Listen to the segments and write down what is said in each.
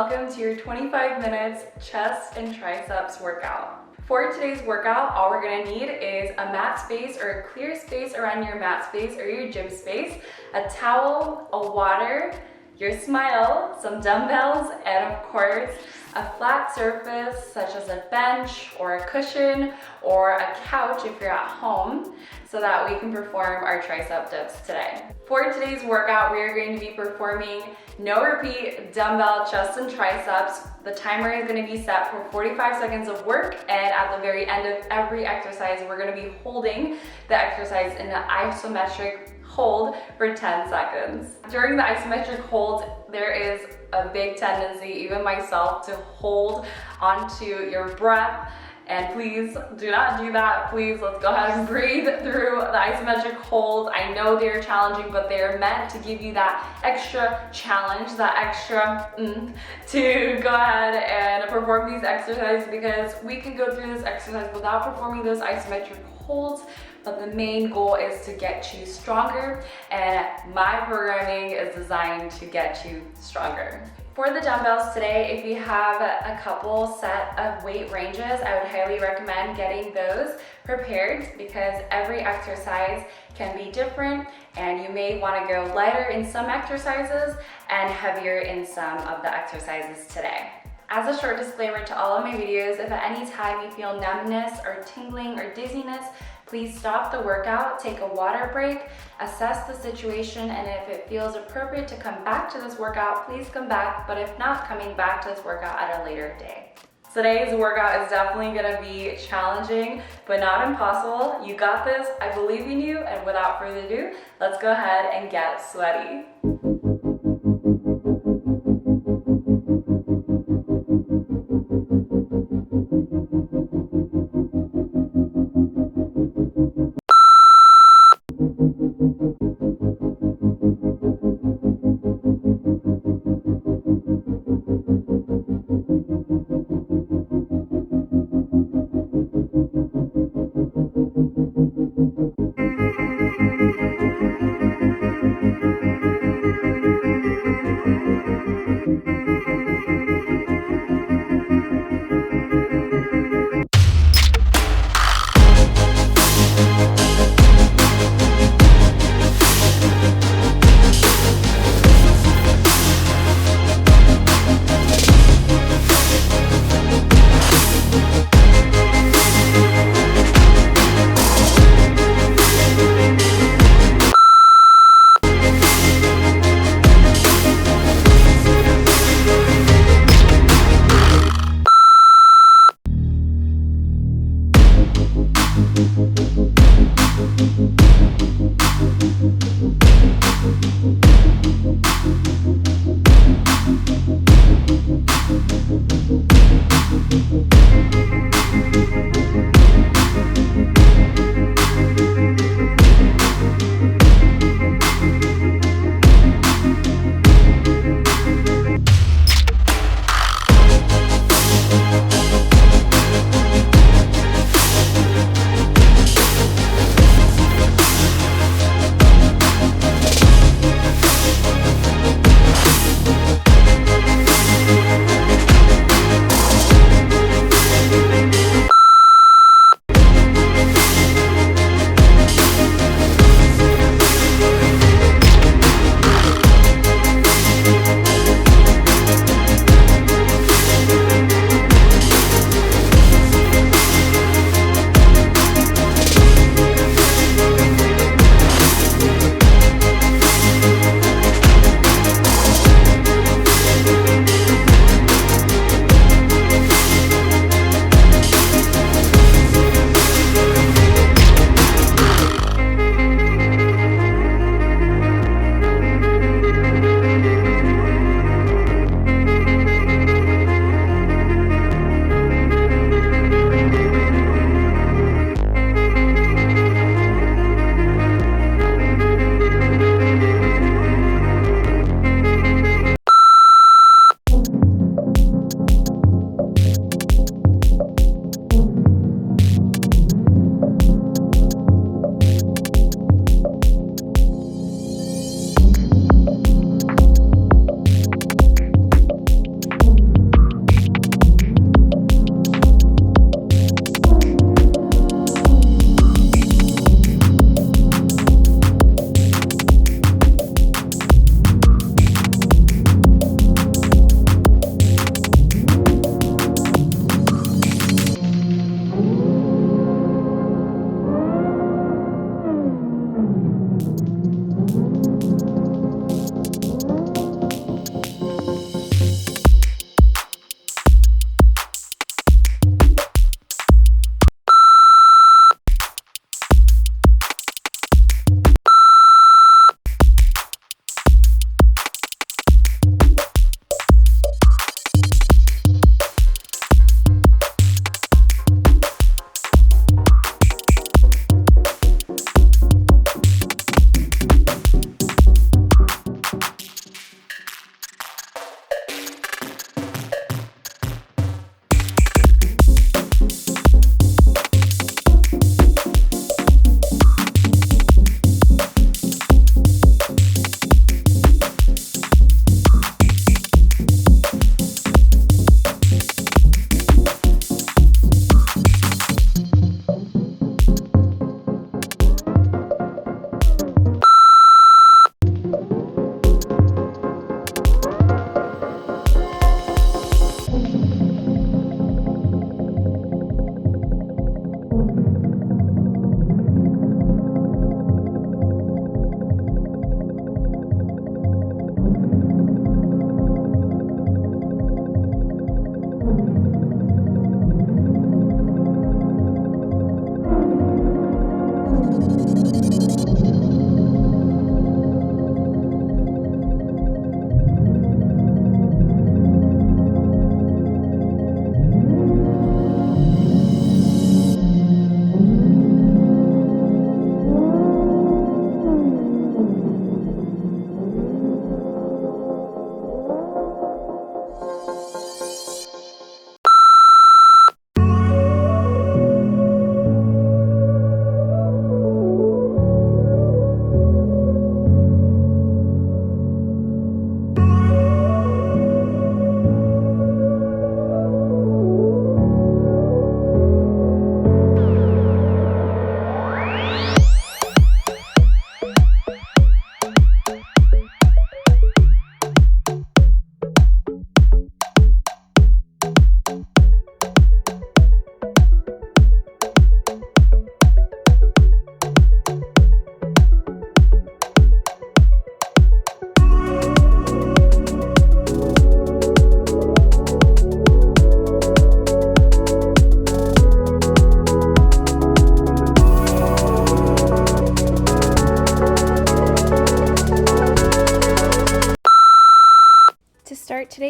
welcome to your 25 minutes chest and triceps workout. For today's workout, all we're gonna need is a mat space or a clear space around your mat space or your gym space, a towel, a water, your smile, some dumbbells, and of course, a flat surface such as a bench or a cushion or a couch if you're at home, so that we can perform our tricep dips today. For today's workout, we are going to be performing no repeat dumbbell chest and triceps. The timer is going to be set for 45 seconds of work, and at the very end of every exercise, we're going to be holding the exercise in an isometric hold for 10 seconds. During the isometric hold, there is a big tendency, even myself, to hold onto your breath. And please do not do that. Please, let's go ahead and breathe through the isometric hold. I know they're challenging, but they're meant to give you that extra challenge, that extra to go ahead and perform these exercises, because we can go through this exercise without performing those isometric holds. But the main goal is to get you stronger, and my programming is designed to get you stronger. For the dumbbells today, if you have a couple set of weight ranges, I would highly recommend getting those prepared, because every exercise can be different and you may want to go lighter in some exercises and heavier in some of the exercises today. As a short disclaimer to all of my videos, if at any time you feel numbness or tingling or dizziness, please stop the workout, take a water break, assess the situation, and if it feels appropriate to come back to this workout, please come back, but if not, coming back to this workout at a later day. Today's workout is definitely gonna be challenging, but not impossible. You got this, I believe in you, and without further ado, let's go ahead and get sweaty.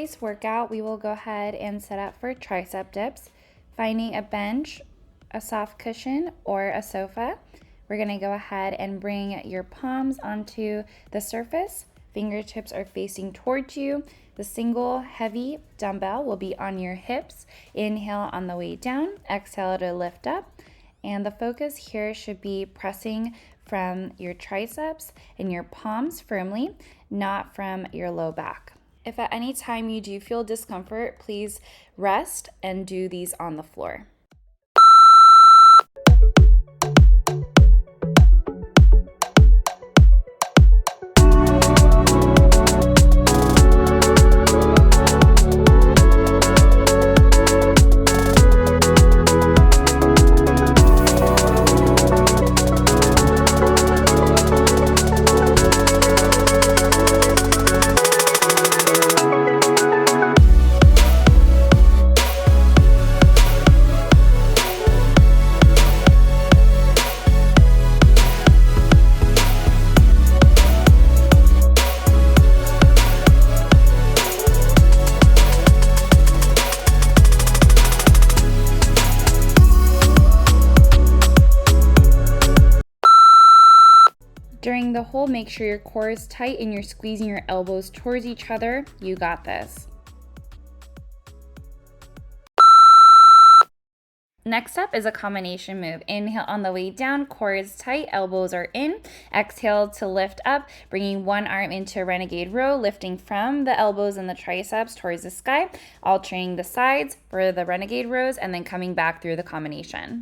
today's workout, we will go ahead and set up for tricep dips, finding a bench, a soft cushion, or a sofa. We're going to go ahead and bring your palms onto the surface. Fingertips are facing towards you. The single heavy dumbbell will be on your hips. Inhale on the way down, exhale to lift up. And the focus here should be pressing from your triceps and your palms firmly, not from your low back. If at any time you do feel discomfort, please rest and do these on the floor. During the hold, make sure your core is tight and you're squeezing your elbows towards each other. You got this. Next up is a combination move. Inhale on the way down, core is tight, elbows are in. Exhale to lift up, bringing one arm into a renegade row, lifting from the elbows and the triceps towards the sky, alternating the sides for the renegade rows, and then coming back through the combination.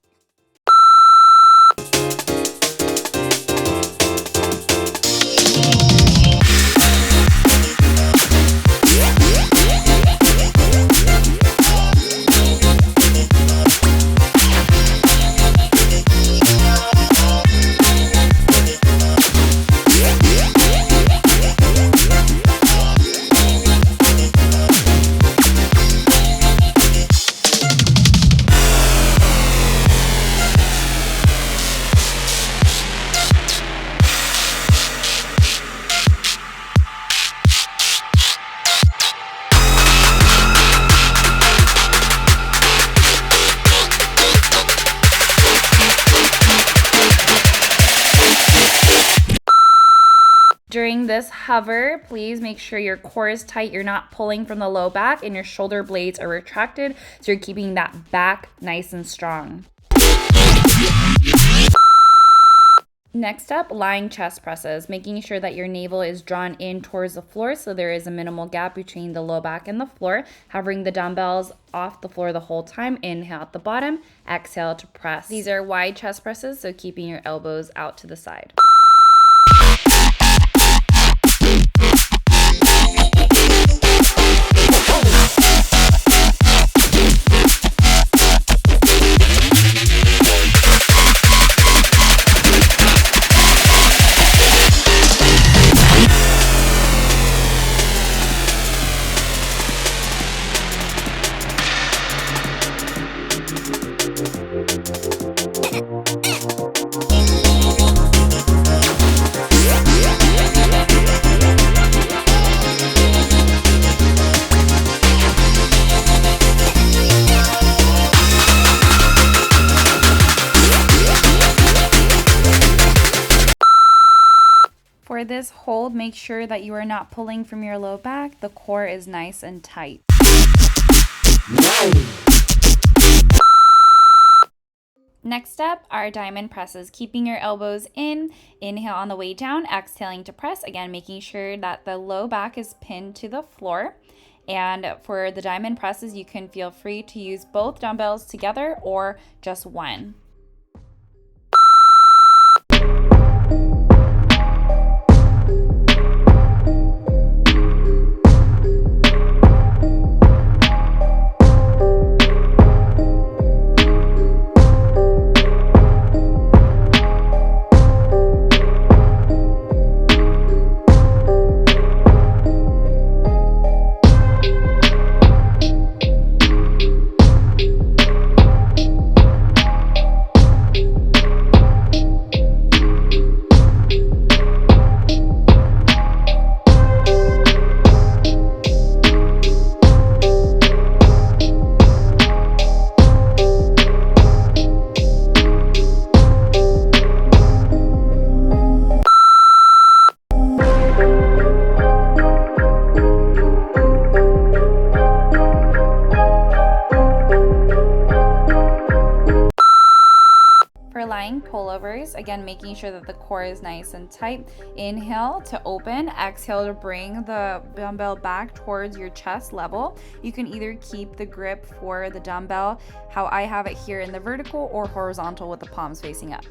During this hover, please make sure your core is tight, you're not pulling from the low back, and your shoulder blades are retracted, so you're keeping that back nice and strong. Next up, lying chest presses, making sure that your navel is drawn in towards the floor so there is a minimal gap between the low back and the floor. Hovering the dumbbells off the floor the whole time. Inhale at the bottom, exhale to press. These are wide chest presses, so keeping your elbows out to the side. For this hold, make sure that you are not pulling from your low back. The core is nice and tight. Next up are diamond presses, keeping your elbows in. Inhale on the way down, exhaling to press. Again, making sure that the low back is pinned to the floor. And for the diamond presses, you can feel free to use both dumbbells together or just one. pullovers. Again, making sure that the core is nice and tight. Inhale to open, exhale to bring the dumbbell back towards your chest level. You can either keep the grip for the dumbbell, how I have it here in the vertical, or horizontal with the palms facing up.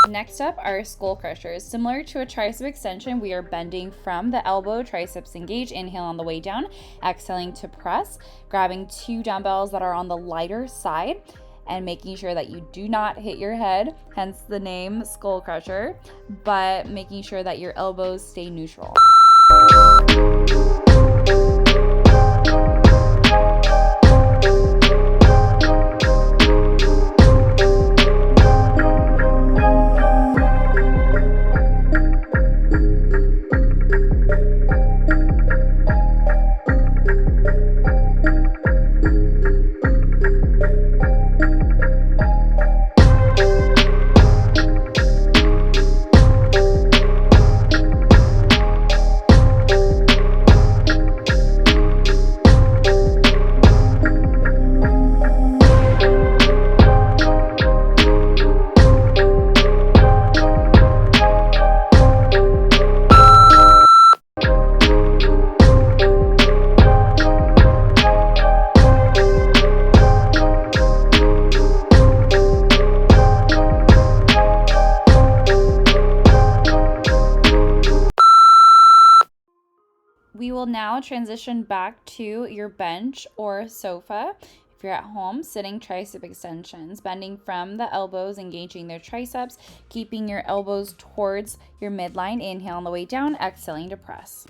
Next up are skull crushers. Similar to a tricep extension, we are bending from the elbow, triceps engage, inhale on the way down, exhaling to press, grabbing 2 dumbbells that are on the lighter side, and making sure that you do not hit your head, hence the name skull crusher, but making sure that your elbows stay neutral. We will now transition back to your bench or sofa. If you're at home, sitting tricep extensions, bending from the elbows, engaging their triceps, keeping your elbows towards your midline. Inhale on the way down, exhaling to press.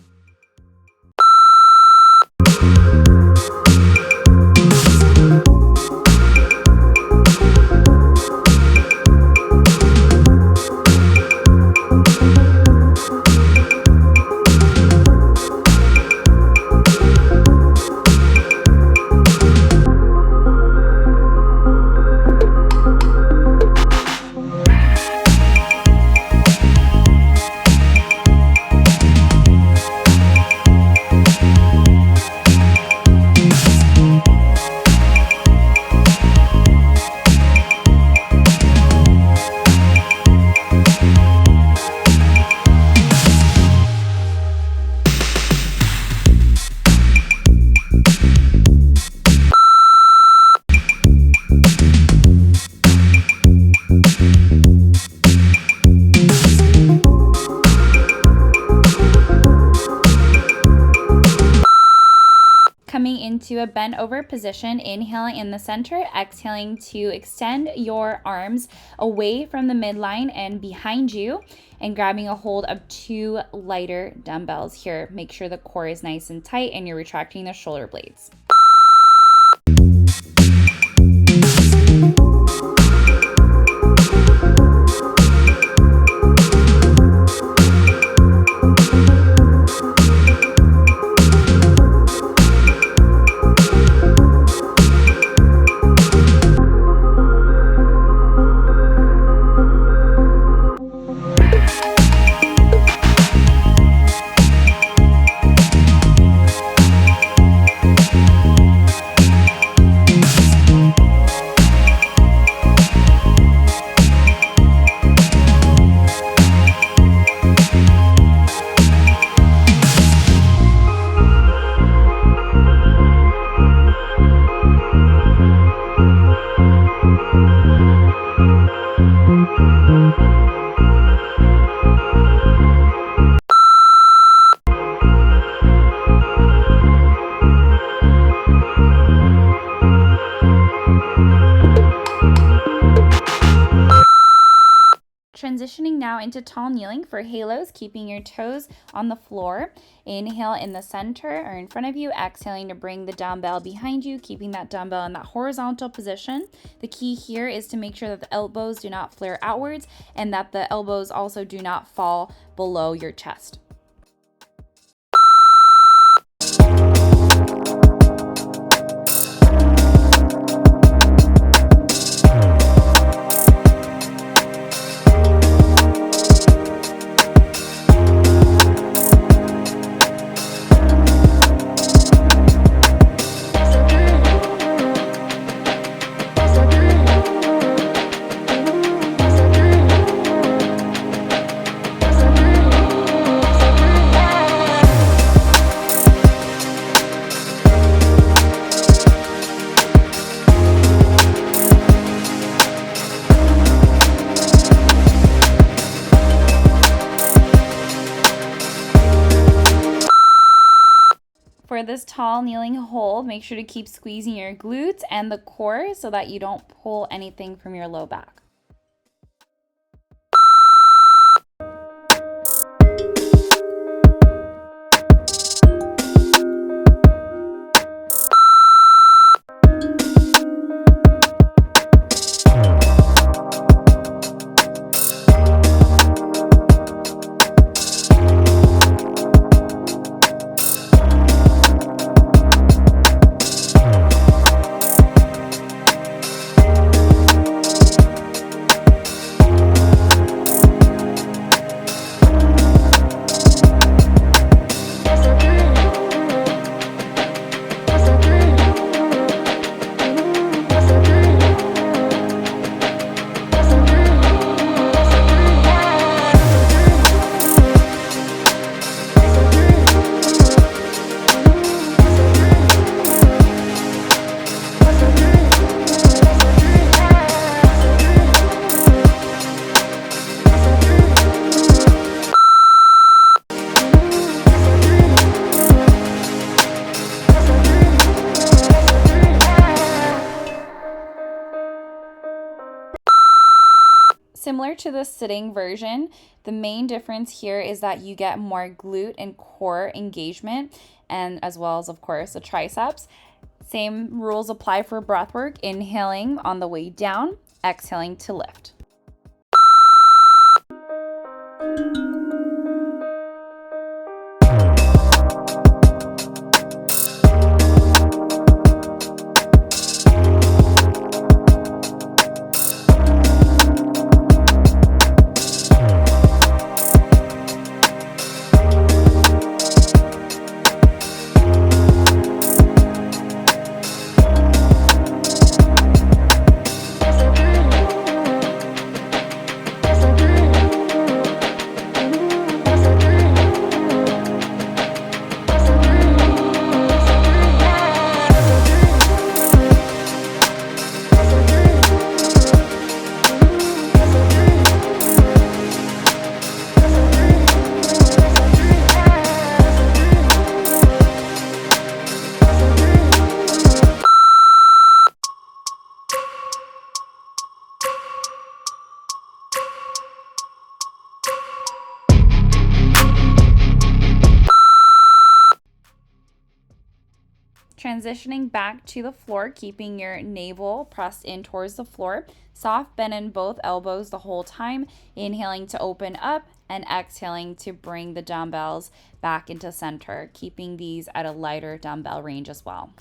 Coming into a bent over position, inhaling in the center, exhaling to extend your arms away from the midline and behind you, and grabbing a hold of 2 lighter dumbbells here. Make sure the core is nice and tight and you're retracting the shoulder blades. now into tall kneeling for halos, keeping your toes on the floor. Inhale in the center or in front of you, exhaling to bring the dumbbell behind you, keeping that dumbbell in that horizontal position. The key here is to make sure that the elbows do not flare outwards and that the elbows also do not fall below your chest. For this tall kneeling hold, make sure to keep squeezing your glutes and the core so that you don't pull anything from your low back. Similar to the sitting version, the main difference here is that you get more glute and core engagement, and as well as, of course, the triceps. Same rules apply for breath work, inhaling on the way down, exhaling to lift. Transitioning back to the floor, keeping your navel pressed in towards the floor. Soft bend in both elbows the whole time. Inhaling to open up and exhaling to bring the dumbbells back into center, keeping these at a lighter dumbbell range as well.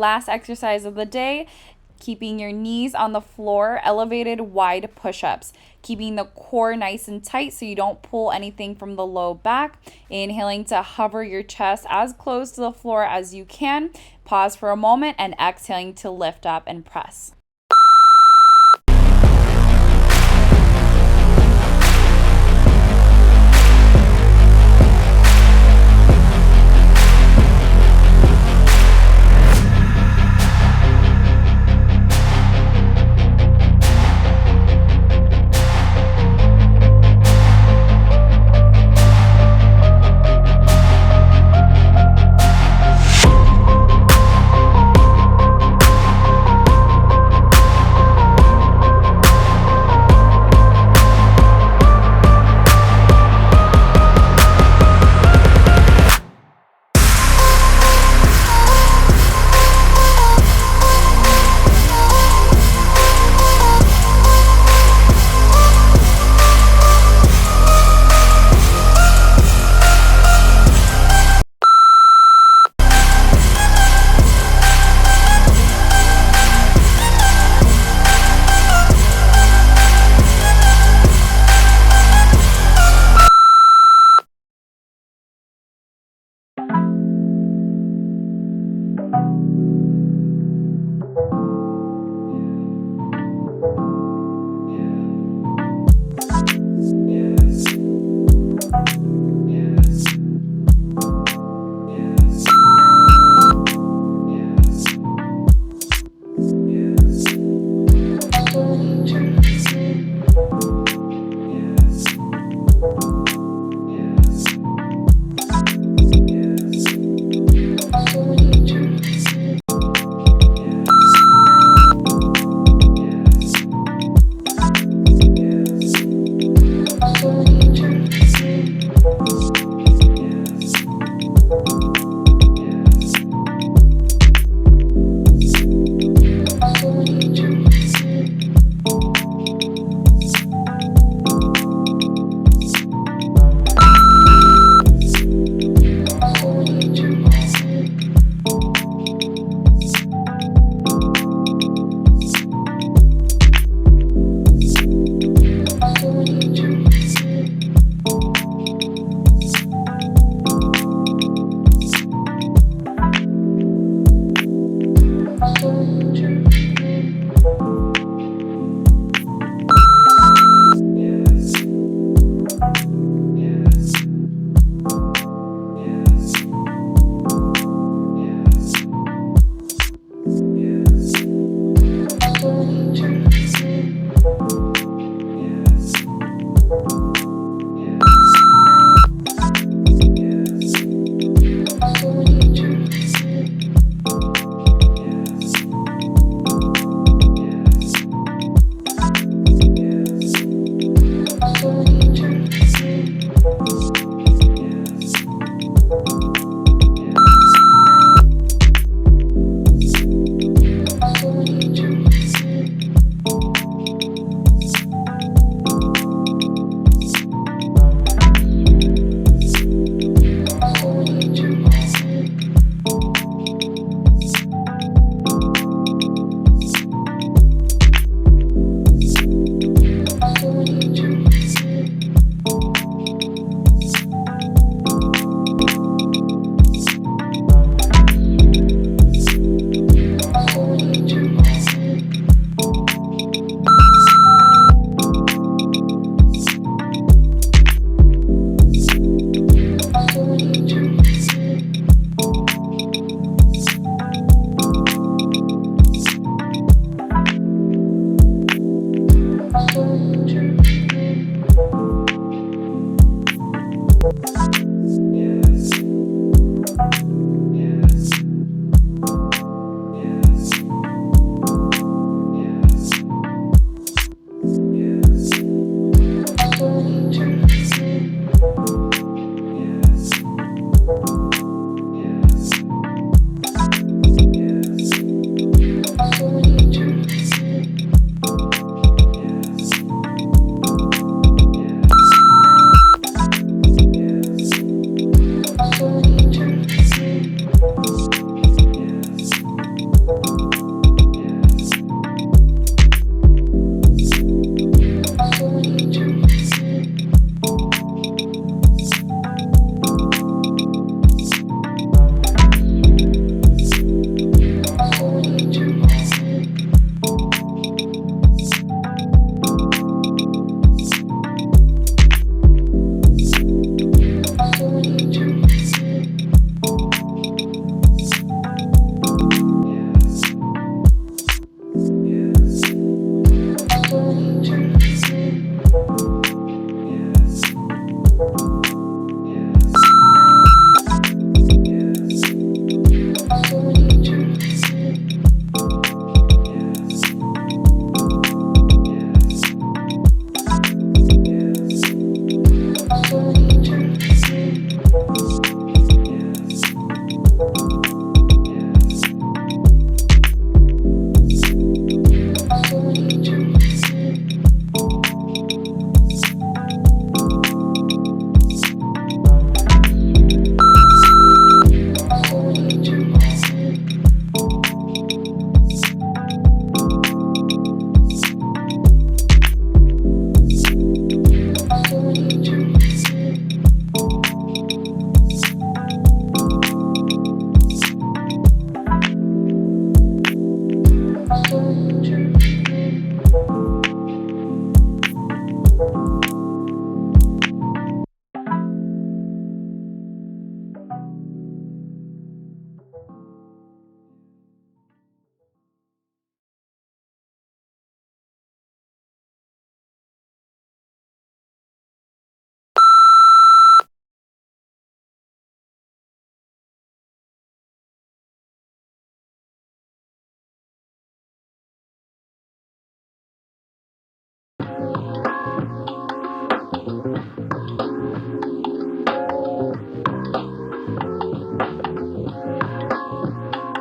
last exercise of the day, keeping your knees on the floor, elevated wide push-ups, keeping the core nice and tight so you don't pull anything from the low back. Inhaling to hover your chest as close to the floor as you can. Pause for a moment and exhaling to lift up and press.